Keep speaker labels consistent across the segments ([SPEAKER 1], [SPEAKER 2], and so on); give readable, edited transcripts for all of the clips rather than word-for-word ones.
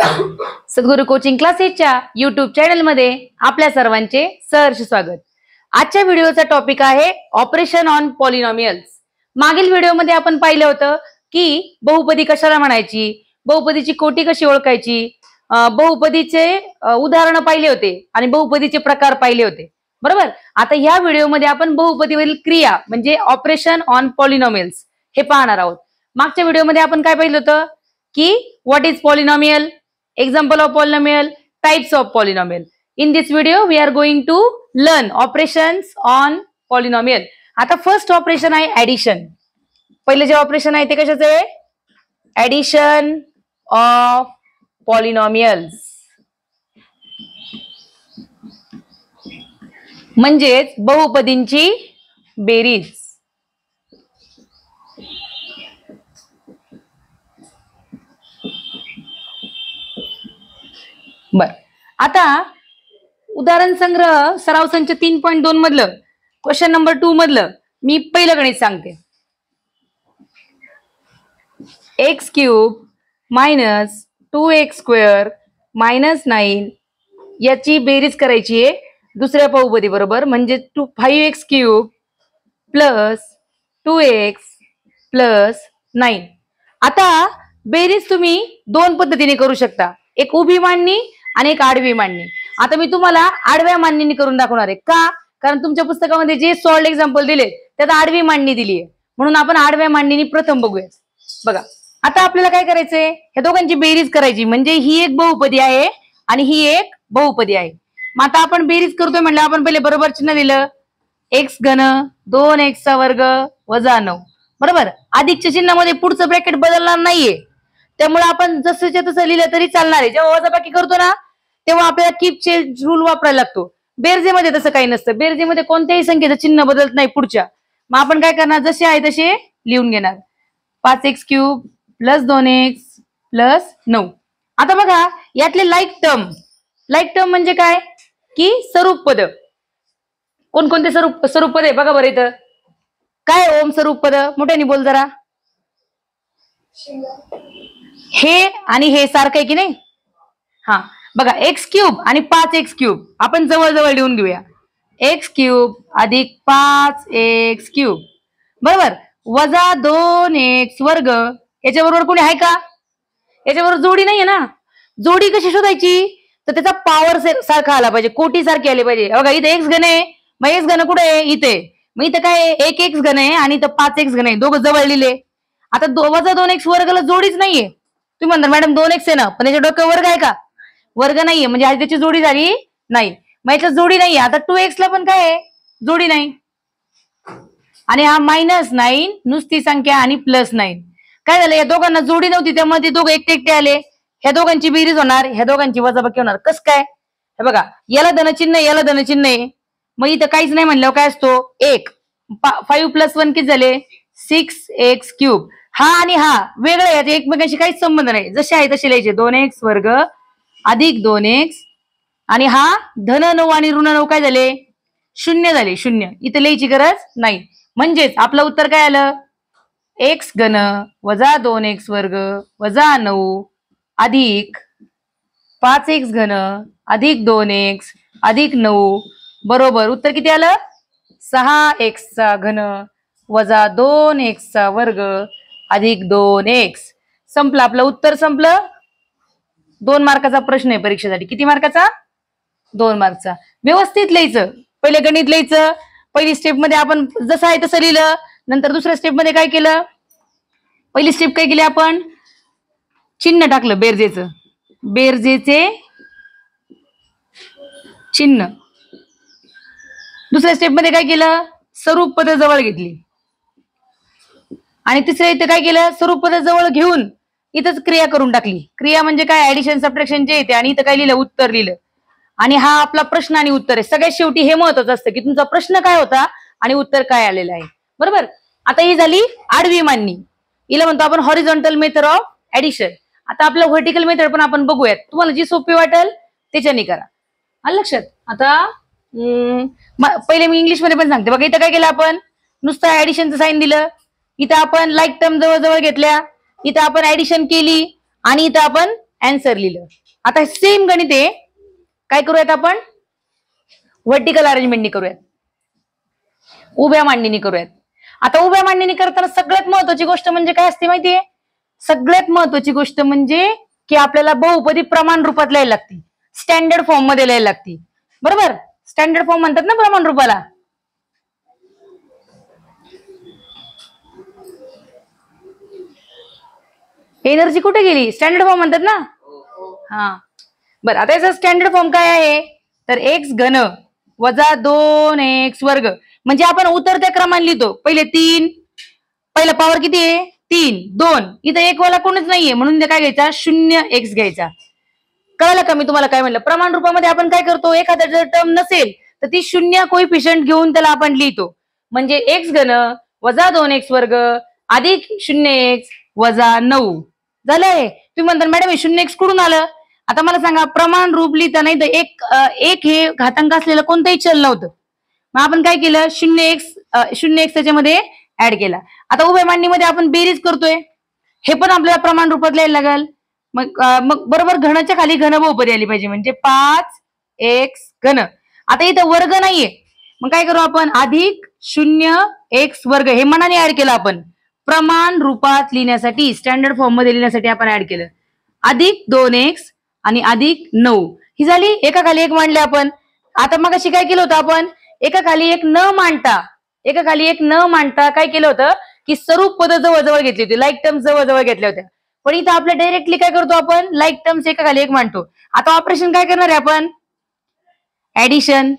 [SPEAKER 1] सद्गुरू coaching क्लासेसच्या YouTube channel मध्ये आपल्या सर्वांचे सहर्ष स्वागत। आजच्या व्हिडिओचा टॉपिक आहे ऑपरेशन ऑन पॉलिनॉमियल्स। मागील व्हिडिओमध्ये आपण पाहिलं होतं की बहुपदी कशाला म्हणायची, बहुपदीची कोटी कशी ओळखायची, बहुपदीचे उदाहरणं पाहिले होते आणि बहुपदीचे प्रकार पाहिले होते, बरोबर। आता या व्हिडिओमध्ये आपण बहुपदीवरील क्रिया म्हणजे ऑपरेशन ऑन पॉलिनॉमियल्स हे पाहणार आहोत। मागच्या व्हिडिओमध्ये आपण काय पाहिलं होतं की what is polynomial, example of polynomial, types of polynomial. In this video we are going to learn operations on polynomial. आता फर्स्ट ऑपरेशन आहे ऍडिशन। पहिले जे ऑपरेशन आहे ते कशाचं आहे? ऍडिशन ऑफ पॉलिनॉमियल्स, म्हणजेच बहुपदींची बेरीज। बर, आता उदाहरण संग्रह सराव संच 3.2 मधलं क्वेश्चन नंबर 2 मधलं मी पहिलं गणित सांगते। X cube minus 2x square minus 9 याची बेरीज करायची आहे दुसऱ्या बहुपदी बरोबर, म्हणजे 5x cube plus 2x plus 9। आता बेरीज तुम्ही दोन पद्धतीने करू शकता, एक उभी मांडणी आणि एक आडवी मांडणी। आता मी तुम्हाला आडव्या मांडणीने करून दाखवणार आहे, का? कारण तुमच्या पुस्तकामध्ये जे सॉल्ड एक्झाम्पल दिले त्यात आडवी मांडणी दिली आहे, म्हणून आपण आडव्या मांडणीने प्रथम बघूया। बघा, आता आपल्याला काय करायचंय, ह्या दोघांची बेरीज करायची, म्हणजे ही एक बहुपदी आहे आणि ही एक बहुपदी आहे। मग आता आपण बेरीज करतोय म्हणलं आपण पहिले बरोबर चिन्ह दिलं, एक्स घन 2x चा वर्ग वजा 9, बरोबर। अधिकच्या चिन्हामध्ये पुढचं ब्रॅकेट बदलणार नाहीये, त्यामुळे आपण जसंच्या तसं लिहिलं तरी चालणार आहे। जेव्हा वजाबाकी करतो ना तेव्हा आपल्याला कीप चेंज रूल वापरायला लागतो। बेरजेमध्ये तसं काही नसतं, बेरजेमध्ये कोणत्याही संख्येचं चिन्ह बदलत नाही पुढच्या। मग आपण काय करणार, जसे आहे तसे लिहून घेणार, 5x cube plus 2x plus 9। आता बघा यातले लाईक टर्म म्हणजे काय की स्वरूप पद। कोणकोणते स्वरूप पद आहे बघा बरं इथं। काय ओम स्वरूप पद, मोठ्याने बोल जरा। हे आणि हे सारखं आहे की नाही? हा बघा, एक्स क्यूब आणि 5x क्यूब आपण जवळ जवळ लिहून घेऊया, एक्स क्यूब अधिक 5x क्यूब बरोबर वजा 2x वर्ग। याच्याबरोबर कोणी आहे का? याच्याबरोबर जोडी नाहीये ना। जोडी कशी शोधायची, तर त्याचा पॉवर सारखा आला पाहिजे, कोटी सारखे आले पाहिजे। बघा इथे x घन आहे, मग x घन कुठे आहे? इथे। मग इथं काय 1x घन आहे आणि इथं 5x घन आहे, दोघं जवळ लिहिले। आता वजा 2x वर्गाला जोडीच नाहीये। तुम्ही म्हणता मॅडम 2x आहे ना, पण याच्या डोक्यावर वर्ग आहे का? वर्ग नाहीये, म्हणजे आज त्याची जोडी झाली नाही। मग याच्यात जोडी नाहीये। आता 2x ला पण काय आहे? जोडी नाही। आणि हा -9 नुसती संख्या आणि +9 काय झालं, या दोघांना जोडी नव्हती त्यामुळे ते दोघं एकटे एकटे आले। ह्या दोघांची बेरीज होणार, ह्या दोघांची वजाबाकी होणार। कसं काय? हे बघा, याला धनचिन्ह याला धनचिन्ह आहे, मग इथं काहीच नाही म्हणल्यावर काय असतो 1। 5 + 1 किती झाले? 6x cube. हा आणि हा वेगळे आहेत, एकमेकांशी काहीच संबंध नाही, जसे आहे तसे लिहायचे। 2x वर्ग अधिक 2x आणि हा धन 9 आणि ऋण 9 काय झाले? 0 झाले, 0। इथे लिहायची गरज नाही, म्हणजेच आपलं उत्तर काय आलं, एक्स घन वजा 2x वर्ग वजा 9 अधिक 5x घन अधिक 2x अधिक 9 बरोबर उत्तर किती आलं? 6x चा घन वजा 2x चा वर्ग अधिक 2x। संपलं, आपलं उत्तर संपलं। 2 मार्काचा प्रश्न आहे परीक्षेसाठी। किती मार्काचा? 2 मार्कचा। व्यवस्थित लिहायचं, पहिले गणित लिहायचं। पहिली स्टेप मध्ये आपण जसं आहे तसं लिहिलं, नंतर दुसऱ्या स्टेप मध्ये काय केलं, पहिली स्टेप काय केली आपण, चिन्ह टाकलं बेरजेचं, बेरजेचे चिन्ह। दुसऱ्या स्टेप मध्ये काय केलं, स्वरूप पद जवळ घेतली, आणि तिसऱ्या इथे काय केलं, स्वरूप पद जवळ घेऊन इथंच क्रिया करून टाकली। क्रिया म्हणजे काय, ऍडिशन सबट्रॅक्शन जे येते, आणि इथं काय लिहिलं, उत्तर लिहिलं। आणि हा आपला प्रश्न आणि उत्तर आहे। सगळ्यात शेवटी हे महत्वाचं असतं की तुमचा प्रश्न काय होता आणि उत्तर काय आलेलं आहे, बरोबर। आता ही झाली आडवी मांडणी, हिला म्हणतो आपण हॉरिझॉन्टल मेथड ऑफ ऍडिशन। आता आपलं व्हर्टिकल मेथड पण आपण बघूयात, तुम्हाला जी सोपी वाटेल त्याच्याने करा, आलं लक्षात। आता पहिले मी इंग्लिश मध्ये पण सांगते बघा। इथं काय केलं आपण, नुसतं ऍडिशनचं साईन दिलं, इथं आपण लाईक टर्म जवळ जवळ घेतल्या, इथं आपण ऍडिशन केली आणि इथं आपण आन्सर लिहिलं. आता सेम गणित आहे, काय करूयात आपण, व्हर्टिकल अरेंजमेंटनी करूयात, उभ्या मांडणीने करूयात. आता उभ्या मांडणीने करताना सगळ्यात महत्वाची गोष्ट म्हणजे काय असते माहितीये, सगळ्यात महत्वाची गोष्ट म्हणजे की आपल्याला बहुपदी प्रमाण रूपात लिहायला लागते, स्टँडर्ड फॉर्म मध्ये लिहायला लागते. बरोबर, स्टँडर्ड फॉर्म म्हणतात ना प्रमाण रूपाला. एनर्जी कुठे गेली, स्टँडर्ड फॉर्म म्हणतात ना. हा बरं, आता याचा स्टँडर्ड फॉर्म काय आहे, तर एक्स घन वजा 2x वर्ग. म्हणजे आपण उतरत्या क्रमाने लिहितो, पहिले 3, पहिला पॉवर किती आहे 3, 2, इथं एक वाला कोणच नाहीये म्हणून काय घ्यायचा 0x घ्यायचा. कळलं का मी तुम्हाला काय म्हणलं, प्रमाण रूपामध्ये आपण काय करतो, एखादा जर टर्म नसेल तर ती 0 कोइफिशियंट घेऊन त्याला आपण लिहितो. म्हणजे एक्स घन वजा 2x वर्ग अधिक 0x वजा 9 झालंय. तुम्ही म्हणता मॅडम हे 0x कुठून आलं, आता मला सांगा, प्रमाण रूप लिहिताना एक हे घातांक असलेलं कोणतंही चल नव्हतं, मग आपण काय केलं 0x त्याच्यामध्ये ऍड केला. आता उभ्या मांडणीमध्ये आपण बेरीज करतोय, हे पण आपल्याला प्रमाण रूपात लिहायला लागेल. मग बरोबर घनाच्या खाली घन बहुपदी आली पाहिजे, म्हणजे 5x घन. आता इथं वर्ग नाहीये, मग काय करू आपण, अधिक 0x वर्ग हे मनाने ऍड केलं आपण, प्रमाण रूपात लिहिण्यासाठी स्टँडर्ड फॉर्म मध्ये लिहिण्यासाठी आपण ऍड केलं. अधिक 2x आणि अधिक 9 ही झाली, एका खाली एक मांडले आपण. आता मग अशी काय केलं होतं आपण, एका खाली एक न मांडता काय केलं होतं की स्वरूप पद जवळजवळ घेतली होती, लाईक टर्म्स जवळजवळ घेतल्या होत्या. पण इथं आपलं डायरेक्टली काय करतो आपण, लाईक टर्म्स एका खाली एक मांडतो. आता ऑपरेशन काय करणार आहे आपण, ऍडिशन.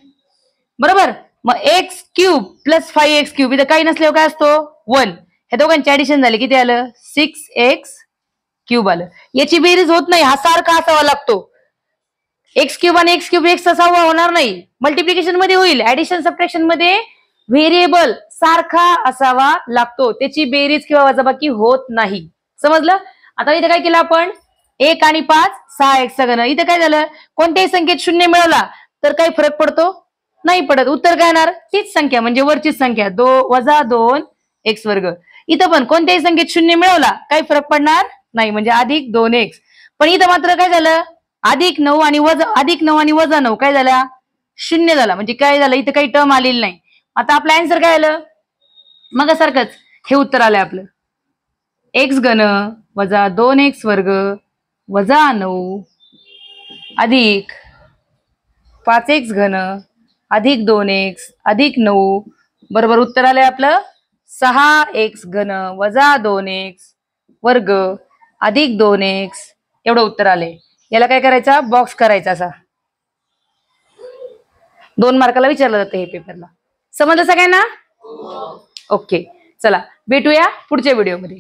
[SPEAKER 1] बरोबर, मग x cube plus 5x cube, इथं काही नसल्यावर काय असतो 1, हे दोघांचे ऍडिशन झाले, किती आलं 6x क्यूब आलं. याची बेरीज होत नाही, हा सारखा असावा लागतो. एक्स क्यूब आणि एक्स क्यूब एक्स असावा होणार नाही, मल्टिप्लिकेशन मध्ये होईल, ऍडिशन सबट्रॅक्शन मध्ये व्हेरिएबल सारखा असावा लागतो, त्याची बेरीज किंवा वजाबाकी होत नाही. समजलं. आता इथे काय केलं आपण, 1 आणि 5 6x चा घन. इथे काय झालं, कोणत्याही संख्येत 0 मिळवला तर काही फरक पडतो, नाही पडत. उत्तर काय येणार, तीच संख्या म्हणजे वरचीच संख्या वजा 2x वर्ग. इथं पण कोणत्याही संख्येत 0 मिळवला काही फरक पडणार नाही, म्हणजे अधिक 2x. पण इथं मात्र काय झालं, अधिक 9 आणि वजा 9 काय झाला 0 झाला, म्हणजे काय झालं इथं काही टर्म आलेली नाही. आता आपलं आन्सर काय आलं, मग सारखंच हे उत्तर आलंय आपलं, एक्स घन वजा 2x वर्ग वजा 9 अधिक 5x घन अधिक 2x अधिक 9 बरोबर उत्तर आलंय आपलं 6x घन वजा 2x वर्ग अधिक 2x, एवढं उत्तर आलंय. याला काय करायचा, बॉक्स करायचा असा. 2 मार्काला विचारलं जातं हे पेपरला. समजलं सगळ्यांना. ओके, चला भेटूया पुढच्या व्हिडिओमध्ये.